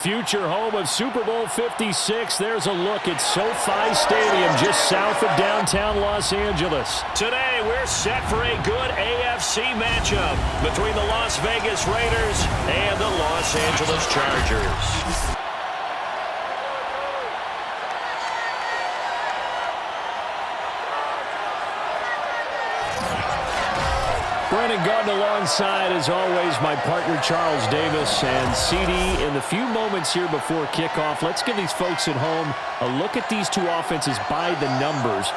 Future home of Super Bowl 56. There's a look at SoFi Stadium just south of downtown Los Angeles. Today, we're set for a good AFC matchup between the Las Vegas Raiders and the Los Angeles Chargers. Brennan Gordon alongside, as always, my partner Charles Davis. And CD, in the few moments here before kickoff, let's give these folks at home a look at these two offenses by the numbers.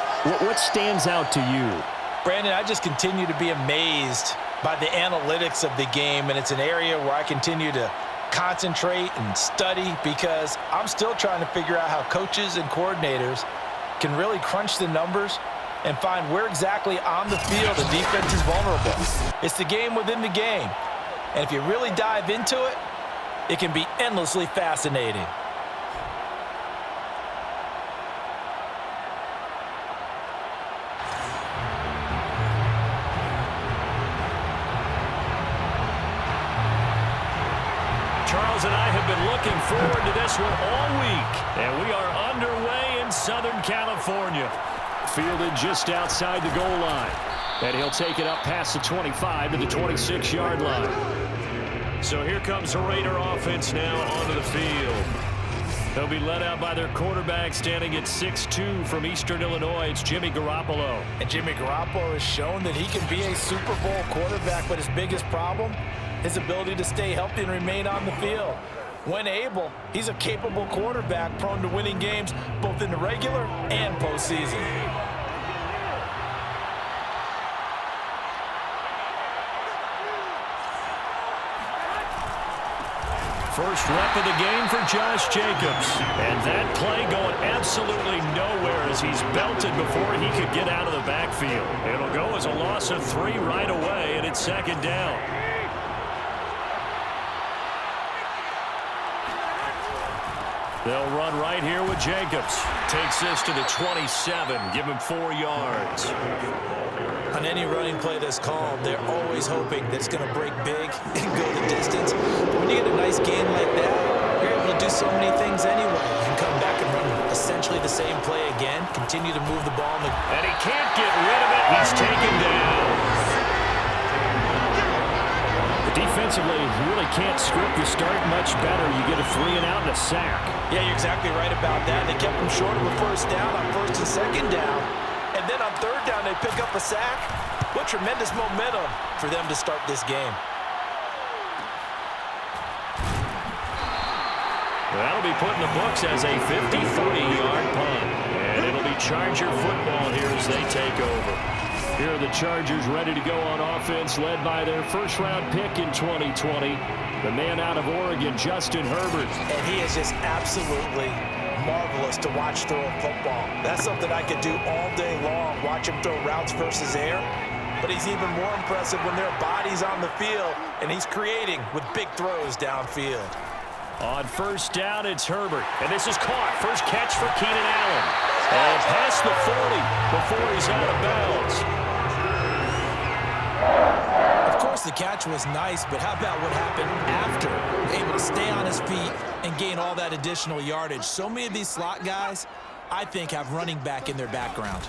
What stands out to you? Brandon, I just continue to be amazed by the analytics of the game, and it's an area where I continue to concentrate and study because I'm still trying to figure out how coaches and coordinators can really crunch the numbers and find where exactly on the field the defense is vulnerable. It's the game within the game. And if you really dive into it, it can be endlessly fascinating. Charles and I have been looking forward to this one all week, and we are underway in Southern California. Fielded just outside the goal line. And he'll take it up past the 25 to the 26-yard line. So here comes the Raider offense now onto the field. They'll be led out by their quarterback standing at 6'2" from Eastern Illinois. It's Jimmy Garoppolo. And Jimmy Garoppolo has shown that he can be a Super Bowl quarterback, but his biggest problem, his ability to stay healthy and remain on the field. When able, he's a capable quarterback prone to winning games both in the regular and postseason. First rep of the game for Josh Jacobs. And that play going absolutely nowhere as he's belted before he could get out of the backfield. It'll go as a loss of 3 right away, and it's second down. They'll run right here with Jacobs. Takes this to the 27. Give him 4 yards. On any running play that's called, they're always hoping that it's going to break big and go the distance. But when you get a nice game like that, you're able to do so many things anyway. You can come back and run essentially the same play again, continue to move the ball. And he can't get rid of it. He's taken down. Defensively, you really can't script the start much better. You get a 3 and out and a sack. Yeah, you're exactly right about that. They kept him short of a first down on first and second down. And then on third down, they pick up a sack. What tremendous momentum for them to start this game. That'll be put in the books as a 53-yard punt. And it'll be Charger football here as they take over. Here are the Chargers ready to go on offense, led by their first-round pick in 2020, the man out of Oregon, Justin Herbert. And he is just absolutely marvelous to watch throw a football. That's something I could do all day long, watch him throw routes versus air. But he's even more impressive when there are bodies on the field, and he's creating with big throws downfield. On first down, it's Herbert. And this is caught. First catch for Keenan Allen. And past the 40 before he's out of bounds. Of course, the catch was nice, but how about what happened after? Able to stay on his feet and gain all that additional yardage. So many of these slot guys, I think, have running back in their background.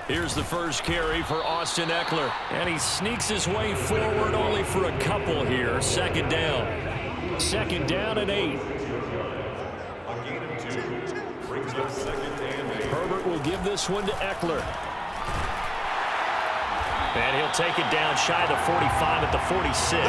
Here's the first carry for Austin Eckler. And he sneaks his way forward only for a couple here. Second down. Second down and 8. Herbert will give this one to Eckler. And he'll take it down shy of the 45 at the 46.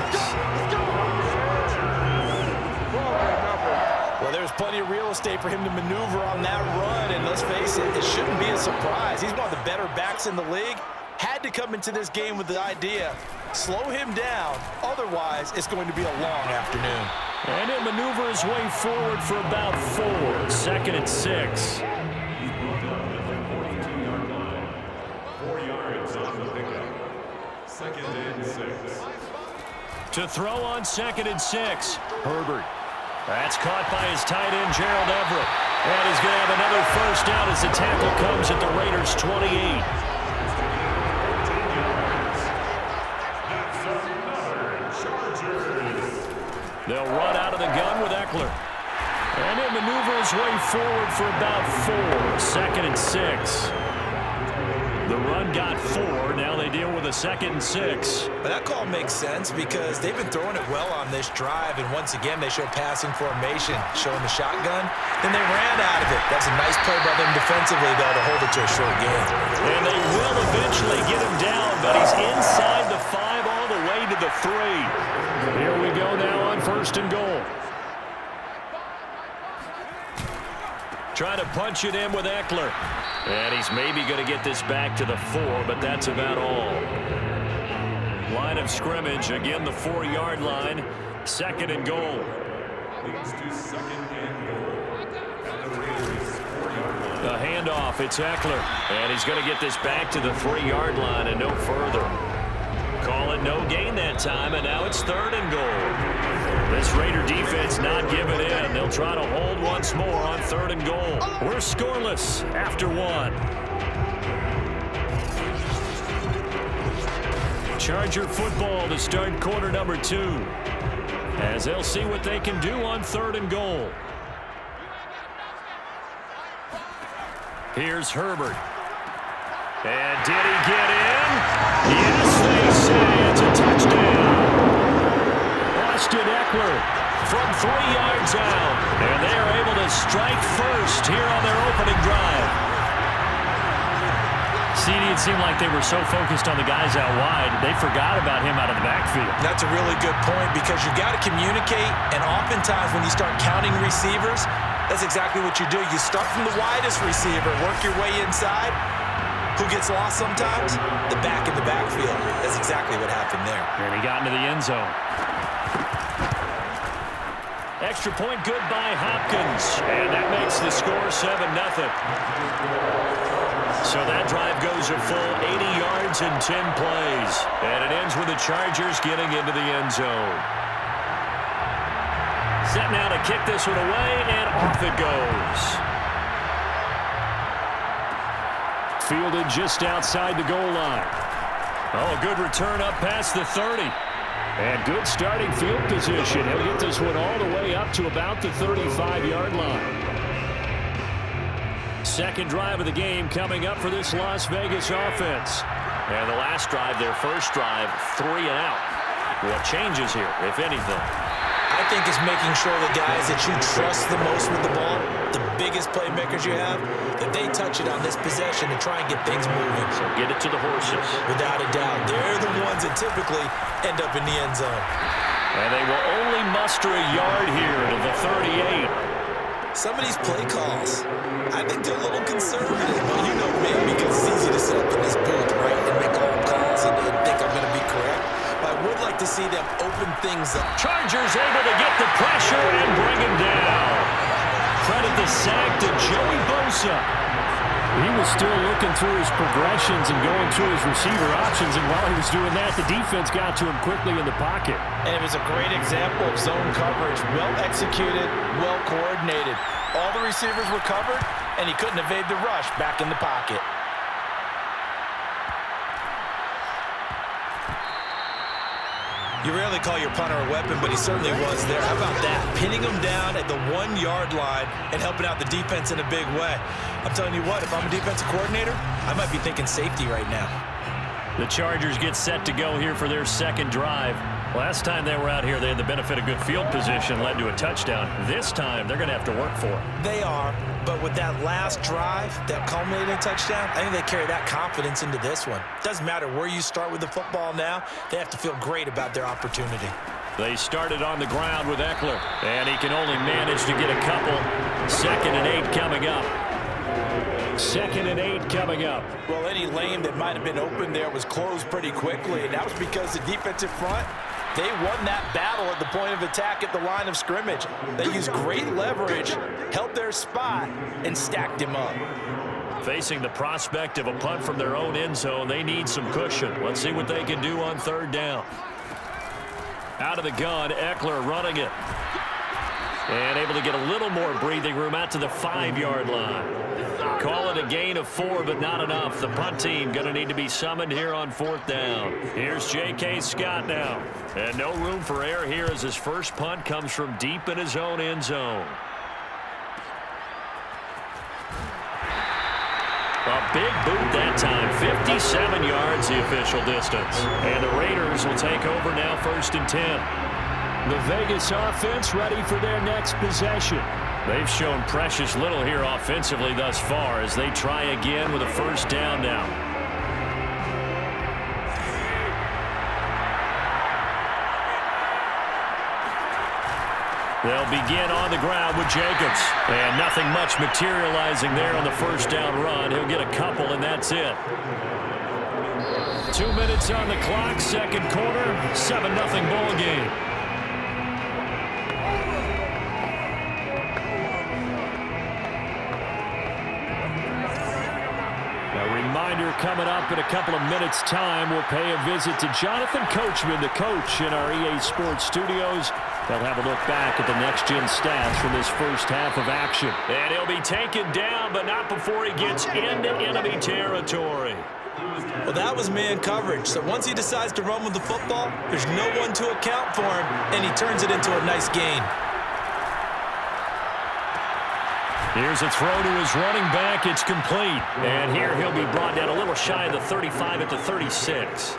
Well, there's plenty of real estate for him to maneuver on that run. And let's face it, it shouldn't be a surprise. He's one of the better backs in the league. Had to come into this game with the idea, slow him down. Otherwise, it's going to be a long afternoon. And he'll maneuver his way forward for about 4. Second and 6. To throw on second and 6. Herbert. That's caught by his tight end, Gerald Everett. And he's going to have another first down as the tackle comes at the Raiders' 28. They'll run out of the gun with Eckler. And he'll maneuver his way forward for about 4. 2nd and 6. The run got 4. Now they deal with a 2nd and 6. But that call makes sense because they've been throwing it well on this drive. And once again, they show passing formation, showing the shotgun. Then they ran out of it. That's a nice play by them defensively, though, to hold it to a short game. And they will eventually get him down, but he's inside the 5 all the way to the 3. Here we go now on 1st and goal. Trying to punch it in with Eckler. And he's maybe going to get this back to the 4, but that's about all. Line of scrimmage, again the 4-yard line. 2nd and goal. The handoff, it's Eckler. And he's going to get this back to the 3-yard line and no further. Call it no gain that time, and now it's 3rd and goal. This Raider defense not giving in. They'll try to hold once more on 3rd and goal. We're scoreless after 1. Charger football to start quarter number 2. As they'll see what they can do on 3rd and goal. Here's Herbert. And did he get in? Yes, they say it's a touchdown. Austin Eckler from 3 yards out. And they are able to strike first here on their opening drive. CD, it seemed like they were so focused on the guys out wide, they forgot about him out of the backfield. That's a really good point because you got to communicate, and oftentimes when you start counting receivers, that's exactly what you do. You start from the widest receiver, work your way inside. Who gets lost sometimes? The back in the backfield. That's exactly what happened there. And he got into the end zone. Extra point good by Hopkins. And that makes the score 7-0. So that drive goes a full 80 yards in 10 plays. And it ends with the Chargers getting into the end zone. Set now to kick this one away, and off it goes. Fielded just outside the goal line. Oh, a good return up past the 30. And good starting field position. He'll get this one all the way up to about the 35-yard line. 2nd drive of the game coming up for this Las Vegas offense. And the last drive, their first drive, 3 and out. What changes here, if anything? I think it's making sure the guys that you trust the most with the ball, the biggest playmakers you have, that they touch it on this possession to try and get things moving. So get it to the horses. Without a doubt. They're the ones that typically end up in the end zone. And they will only muster a yard here to the 38. Some of these play calls, I think they're a little conservative. Well, you know me, because it's easy to sit up in this booth, right, and make all calls and think I'm going to be correct. But I would like to see them open things up. Chargers able to get the pressure and bring him down. Credit the sack to Joey Bosa. He was still looking through his progressions and going through his receiver options, and while he was doing that, the defense got to him quickly in the pocket. And it was a great example of zone coverage. Well executed, well coordinated. All the receivers were covered, and he couldn't evade the rush back in the pocket. You rarely call your punter a weapon, but he certainly was there. How about that? Pinning him down at the 1-yard line and helping out the defense in a big way. I'm telling you what, if I'm a defensive coordinator, I might be thinking safety right now. The Chargers get set to go here for their 2nd drive. Last time they were out here, they had the benefit of good field position, led to a touchdown. This time, they're going to have to work for it. They are, but with that last drive, that culminating touchdown, I think they carry that confidence into this one. Doesn't matter where you start with the football now, they have to feel great about their opportunity. They started on the ground with Eckler, and he can only manage to get a couple. 2nd and 8 coming up. 2nd and 8 coming up. Well, any lane that might have been open there was closed pretty quickly, and that was because the defensive front, they won that battle at the point of attack at the line of scrimmage. They used great leverage, held their spot, and stacked him up. Facing the prospect of a punt from their own end zone, they need some cushion. Let's see what they can do on 3rd down. Out of the gun, Eckler running it. And able to get a little more breathing room out to the 5-yard line. Call it a gain of 4, but not enough. The punt team going to need to be summoned here on 4th down. Here's J.K. Scott now. And no room for error here as his first punt comes from deep in his own end zone. A big boot that time. 57 yards the official distance. And the Raiders will take over now 1st and 10. The Vegas offense ready for their next possession. They've shown precious little here offensively thus far as they try again with a 1st down now. They'll begin on the ground with Jacobs. And nothing much materializing there on the 1st down run. He'll get a couple, and that's it. 2 minutes on the clock, 2nd quarter, 7-0 ball game. Reminder coming up in a couple of minutes' time. We'll pay a visit to Jonathan Coachman, the coach in our EA Sports studios. They'll have a look back at the next-gen stats from this first half of action. And he'll be taken down, but not before he gets into enemy territory. Well, that was man coverage. So once he decides to run with the football, there's no one to account for him, and he turns it into a nice gain. Here's a throw to his running back. It's complete. And here he'll be brought down a little shy of the 35 at the 36.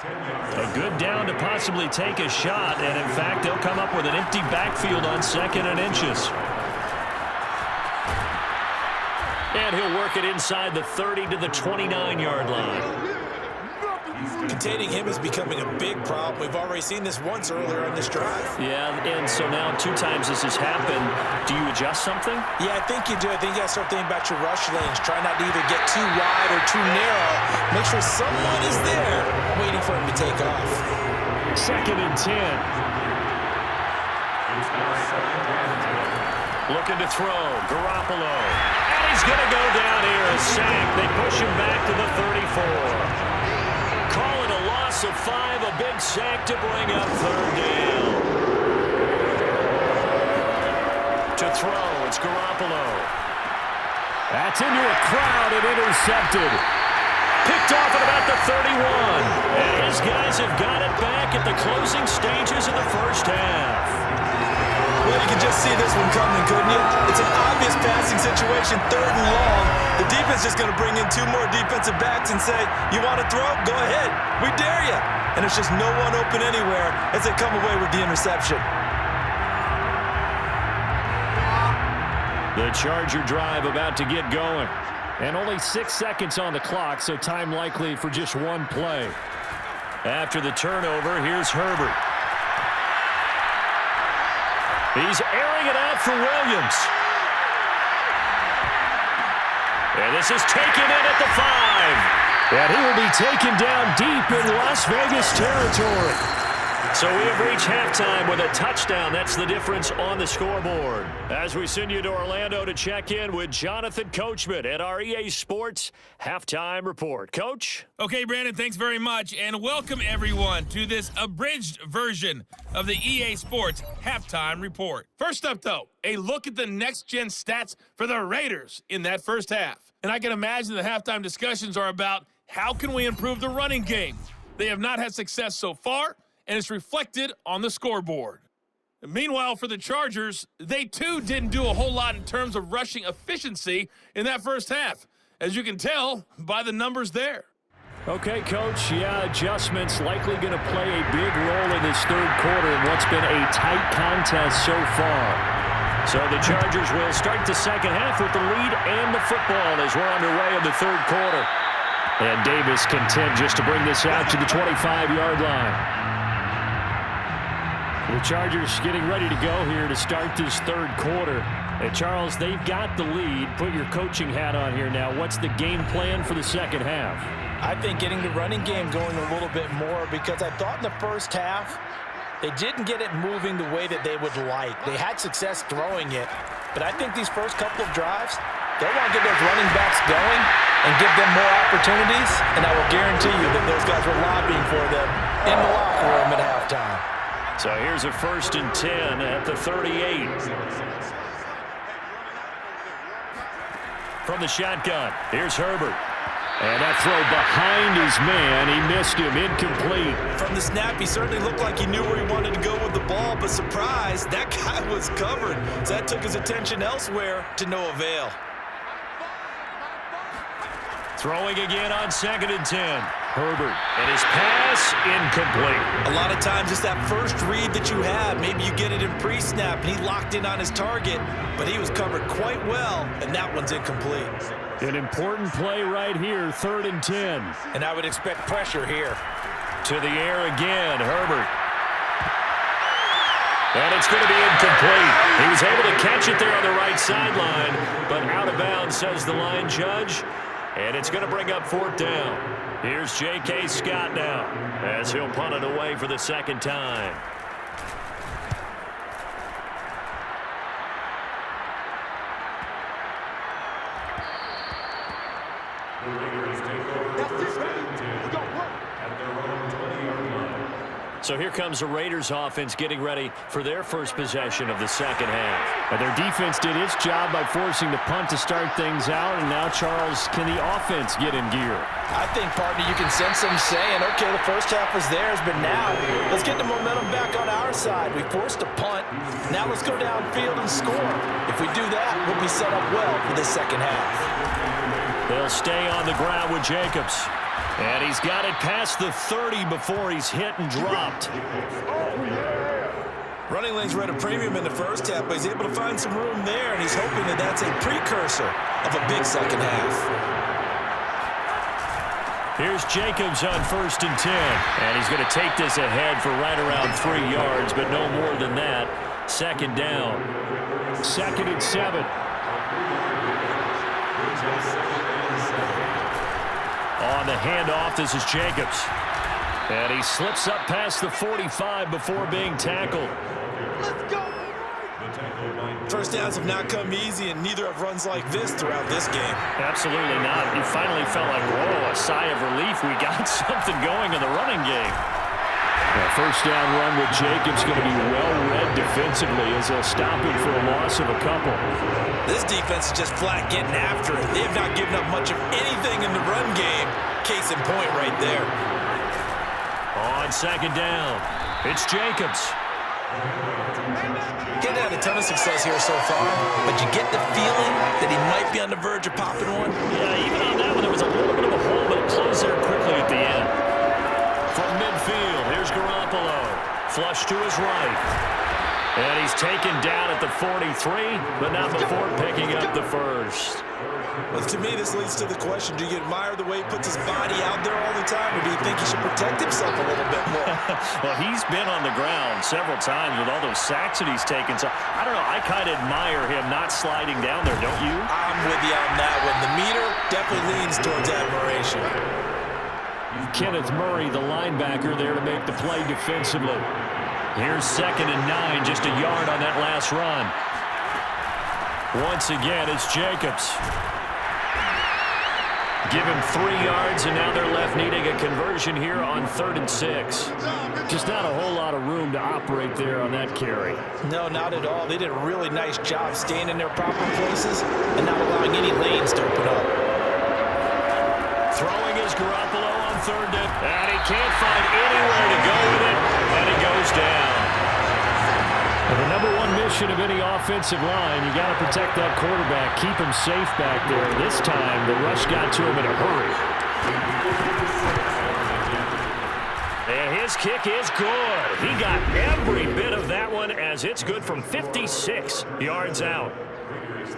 A good down to possibly take a shot. And, in fact, they'll come up with an empty backfield on 2nd and inches. And he'll work it inside the 30 to the 29-yard line. Containing him is becoming a big problem. We've already seen this once earlier on this drive. Yeah, and so now 2 times this has happened. Do you adjust something? Yeah, I think you do. I think you got to start thinking about your rush lanes. Try not to either get too wide or too narrow. Make sure someone is there waiting for him to take off. 2nd and 10. Looking to throw. Garoppolo. And he's going to go down here. A sack. They push him back to the 34. Call it a loss of 5, a big sack to bring up 3rd down. To throw, it's Garoppolo. That's into a crowd and intercepted. Picked off at about the 31. And his guys have got it back at the closing stages of the first half. Well, you can just see this one coming, couldn't you? It's an obvious passing situation, 3rd and long. The defense is going to bring in 2 more defensive backs and say, you want to throw? Go ahead. We dare you. And it's just no one open anywhere as they come away with the interception. The Charger drive about to get going. And only 6 seconds on the clock, so time likely for just 1 play. After the turnover, here's Herbert. He's airing it out for Williams. And this is taken in at the 5. And he will be taken down deep in Las Vegas territory. So we have reached halftime with a touchdown. That's the difference on the scoreboard. As we send you to Orlando to check in with Jonathan Coachman at our EA Sports Halftime Report. Coach? Okay, Brandon, thanks very much, and welcome everyone to this abridged version of the EA Sports Halftime Report. First up, though, a look at the next-gen stats for the Raiders in that first half. And I can imagine the halftime discussions are about how can we improve the running game. They have not had success so far, and it's reflected on the scoreboard. Meanwhile, for the Chargers, they too didn't do a whole lot in terms of rushing efficiency in that first half, as you can tell by the numbers there. Okay, Coach, adjustments likely going to play a big role in this third quarter in what's been a tight contest so far. So the Chargers will start the second half with the lead and the football as we're underway in the third quarter. And Davis content just to bring this out to the 25-yard line. The Chargers getting ready to go here to start this third quarter. And Charles, they've got the lead. Put your coaching hat on here now. What's the game plan for the second half? I think getting the running game going a little bit more, because I thought in the first half they didn't get it moving the way that they would like. They had success throwing it, but I think these first couple of drives, they want to get those running backs going and give them more opportunities, and I will guarantee you that those guys were lobbying for them in the locker room at halftime. So here's a 1st and 10 at the 38. From the shotgun, here's Herbert. And that throw behind his man, he missed him, incomplete. From the snap, he certainly looked like he knew where he wanted to go with the ball, but surprise, that guy was covered. So that took his attention elsewhere to no avail. Throwing again on 2nd and 10. Herbert, and his pass incomplete. A lot of times it's that first read that you have. Maybe you get it in pre-snap, and he locked in on his target, but he was covered quite well, and that one's incomplete. An important play right here, 3rd and 10. And I would expect pressure here. To the air again, Herbert. And it's going to be incomplete. He was able to catch it there on the right sideline, but out of bounds, says the line judge. And it's going to bring up 4th down. Here's J.K. Scott now as he'll punt it away for the 2nd time. So here comes the Raiders offense getting ready for their first possession of the 2nd half. And their defense did its job by forcing the punt to start things out. And now, Charles, can the offense get in gear? I think, partner, you can sense them saying, okay, the first half was theirs, but now let's get the momentum back on our side. We forced a punt. Now let's go downfield and score. If we do that, we'll be set up well for the 2nd half. They'll stay on the ground with Jacobs. And he's got it past the 30 before he's hit and dropped. Running lanes were at a premium in the first half, but he's able to find some room there, and he's hoping that that's a precursor of a big 2nd half. Here's Jacobs on 1st and 10. And he's going to take this ahead for right around 3 yards, but no more than that. 2nd down. 2nd and 7. On the handoff, this is Jacobs. And he slips up past the 45 before being tackled. Let's go! First downs have not come easy, and neither have runs like this throughout this game. Absolutely not. He finally felt like, whoa, a sigh of relief. We got something going in the running game. That 1st down run with Jacobs going to be well-read defensively as they'll stop him for a loss of a couple. This defense is just flat getting after it. They have not given up much of anything in the run game. Case in point right there. On 2nd down, it's Jacobs. He hasn't had a ton of success here so far, but you get the feeling that he might be on the verge of popping one. Yeah, even on that one, there was a little bit of a hole, but it closed there quickly at the end. From midfield, here's Garoppolo. Flush to his right. And he's taken down at the 43, but not before picking up the 1st. Well, to me, this leads to the question, do you admire the way he puts his body out there all the time, or do you think he should protect himself a little bit more? Well, he's been on the ground several times with all those sacks that he's taken. So, I don't know, I kind of admire him not sliding down there, don't you? I'm with you on that one. The meter definitely leans towards admiration. Kenneth Murray, the linebacker, there to make the play defensively. Here's 2nd and 9, just a yard on that last run. Once again, it's Jacobs. Give him 3 yards, and now they're left needing a conversion here on 3rd and 6. Just not a whole lot of room to operate there on that carry. No, not at all. They did a really nice job staying in their proper places and not allowing any lanes to open up. Throwing is Garoppolo on 3rd down, and he can't find anywhere to go with it, and he goes down. And the number one mission of any offensive line, you got to protect that quarterback, keep him safe back there. This time, the rush got to him in a hurry. And his kick is good. He got every bit of that one as it's good from 56 yards out.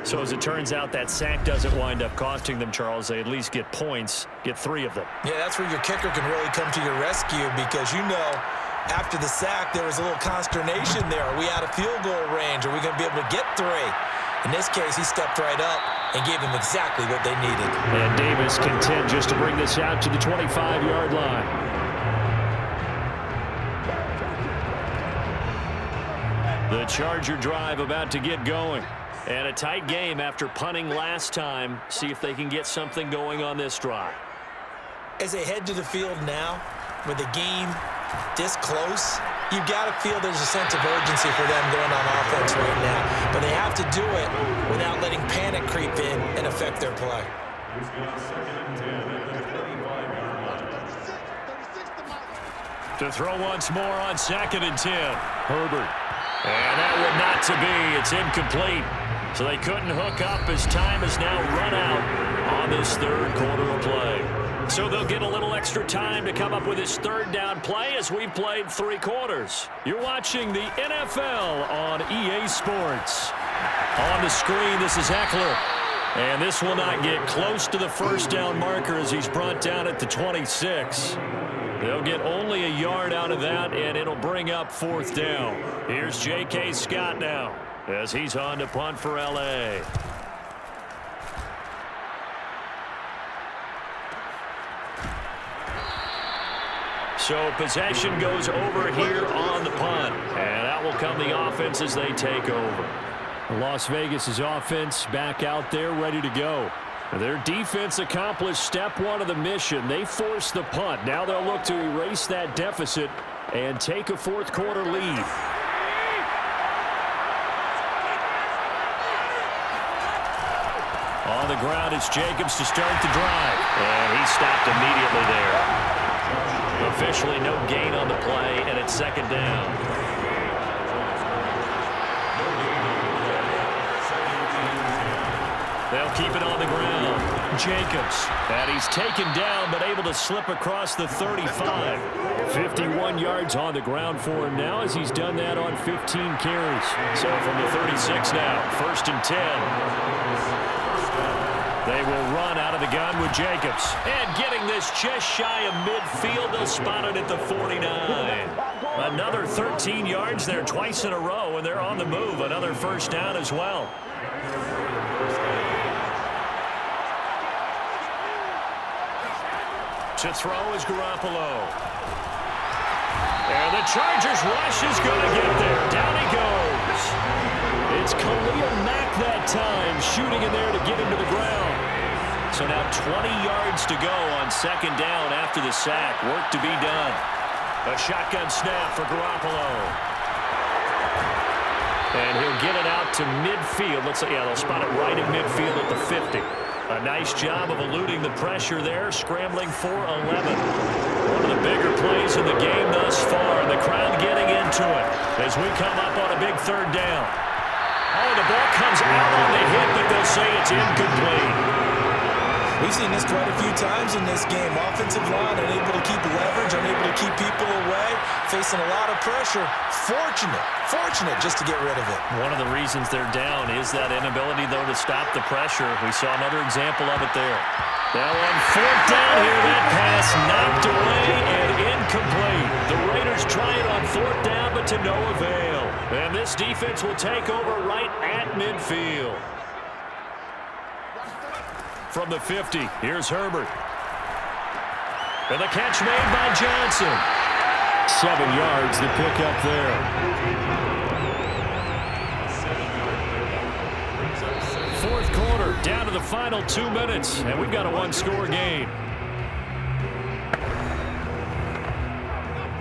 So as it turns out, that sack doesn't wind up costing them, Charles. They at least get points, get 3 of them. Yeah, that's where your kicker can really come to your rescue because, you know, after the sack, there was a little consternation there. Are we out of field goal range? Are we going to be able to get 3? In this case, he stepped right up and gave them exactly what they needed. And Davis content just to bring this out to the 25-yard line. The Charger drive about to get going. And a tight game after punting last time. See if they can get something going on this drive. As they head to the field now, with the game this close, you got to feel there's a sense of urgency for them going on offense right now. But they have to do it without letting panic creep in and affect their play. To throw once more on 2nd and 10. Herbert. And that one not to be. It's incomplete. So they couldn't hook up as time has now run out on this third quarter of play. So they'll get a little extra time to come up with his third down play as we've played 3 quarters. You're watching the NFL on EA Sports. On the screen, this is Eckler. And this will not get close to the first down marker as he's brought down at the 26. They'll get only a yard out of that, and it'll bring up 4th down. Here's J.K. Scott now as he's on to punt for L.A. So possession goes over here on the punt, and out will come the offense as they take over. Las Vegas' offense back out there ready to go. Their defense accomplished step 1 of the mission. They forced the punt. Now they'll look to erase that deficit and take a 4th quarter lead. On the ground, it's Jacobs to start the drive. And he stopped immediately there. Officially no gain on the play, and it's 2nd down. They'll keep it on the ground. Jacobs. And he's taken down, but able to slip across the 35. 51 yards on the ground for him now as he's done that on 15 carries. So from the 36 now, 1st and 10. They will run out of the gun with Jacobs. And getting this just shy of midfield, they'll spot it at the 49. Another 13 yards there twice in a row, and they're on the move. Another 1st down as well. To throw is Garoppolo. And the Chargers rush is going to get there. Down he goes. It's Khalil Mack that time, shooting in there to get him to the ground. So now 20 yards to go on 2nd down after the sack. Work to be done. A shotgun snap for Garoppolo. And he'll get it out to midfield. Looks like, yeah, they'll spot it right at midfield at the 50. A nice job of eluding the pressure there, scrambling for 11. One of the bigger plays in the game thus far, and the crowd getting into it as we come up on a big 3rd down. Oh, the ball comes out on the hit, but they'll say it's incomplete. We've seen this quite a few times in this game. Offensive line unable to keep leverage, unable to keep people away, facing a lot of pressure. Fortunate just to get rid of it. One of the reasons they're down is that inability, though, to stop the pressure. We saw another example of it there. Now on 4th down here, that pass knocked away and incomplete. The Raiders try it on 4th down, but to no avail. And this defense will take over right at midfield. From the 50, here's Herbert. And the catch made by Johnson. 7 yards, the pickup there. 4th quarter, down to the final 2 minutes, and we've got a 1-score game.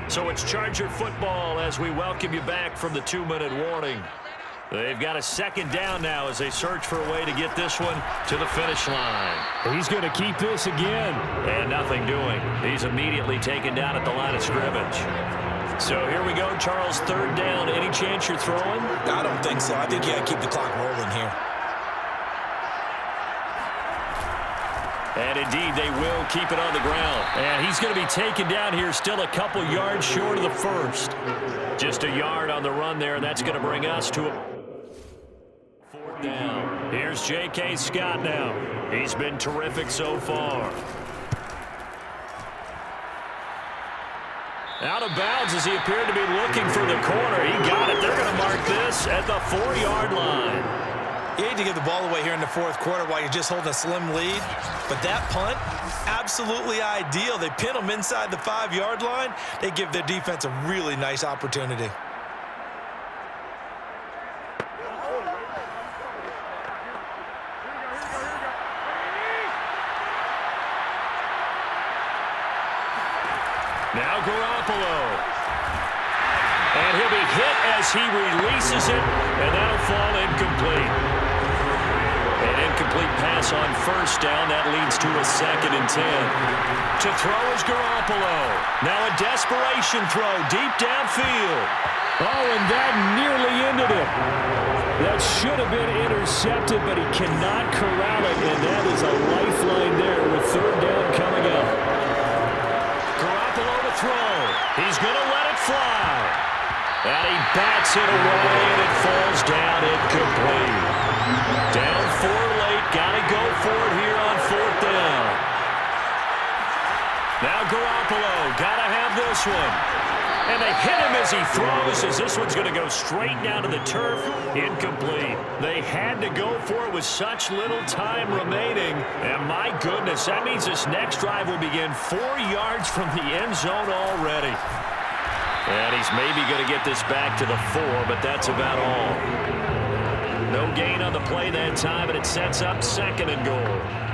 So it's Charger football as we welcome you back from the 2-minute warning. They've got a 2nd down now as they search for a way to get this one to the finish line. He's going to keep this again. And nothing doing. He's immediately taken down at the line of scrimmage. So here we go, Charles, 3rd down. Any chance you're throwing? I don't think so. I think you got to keep the clock rolling here. And indeed, they will keep it on the ground. And he's going to be taken down here, still a couple yards short of the 1st. Just a yard on the run there, and that's going to bring us to a 4th down. Here's J.K. Scott now. He's been terrific so far. Out of bounds as he appeared to be looking for the corner. He got it. They're going to mark this at the 4-yard line. You hate to give the ball away here in the 4th quarter while you're just holding a slim lead. But that punt, absolutely ideal. They pin them inside the 5-yard line. They give their defense a really nice opportunity. Now Garoppolo. as he releases it, and that'll fall incomplete. An incomplete pass on first down. That leads to a 2nd and 10. To throw is Garoppolo. Now a desperation throw deep downfield. Oh, and that nearly ended it. That should have been intercepted, but he cannot corral it, and that is a lifeline there with 3rd down coming up. Garoppolo to throw. He's going to let it fly. And he bats it away, and it falls down incomplete. Down 4 late. Got to go for it here on 4th down. Now Garoppolo. Got to have this one. And they hit him as he throws, as this one's going to go straight down to the turf. Incomplete. They had to go for it with such little time remaining. And my goodness, that means this next drive will begin 4 yards from the end zone already. And he's maybe going to get this back to the 4, but that's about all. No gain on the play that time, and it sets up 2nd and goal.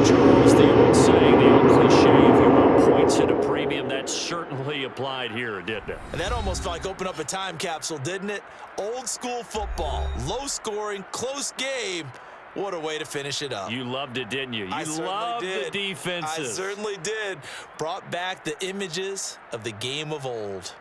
Charles, the old saying, the old cliche, if you want points at a premium, that certainly applied here, didn't it? And that almost felt like opened up a time capsule, didn't it? Old school football, low scoring, close game. What a way to finish it up. You loved it, didn't you? I You loved the defenses. I certainly did. Brought back the images of the game of old.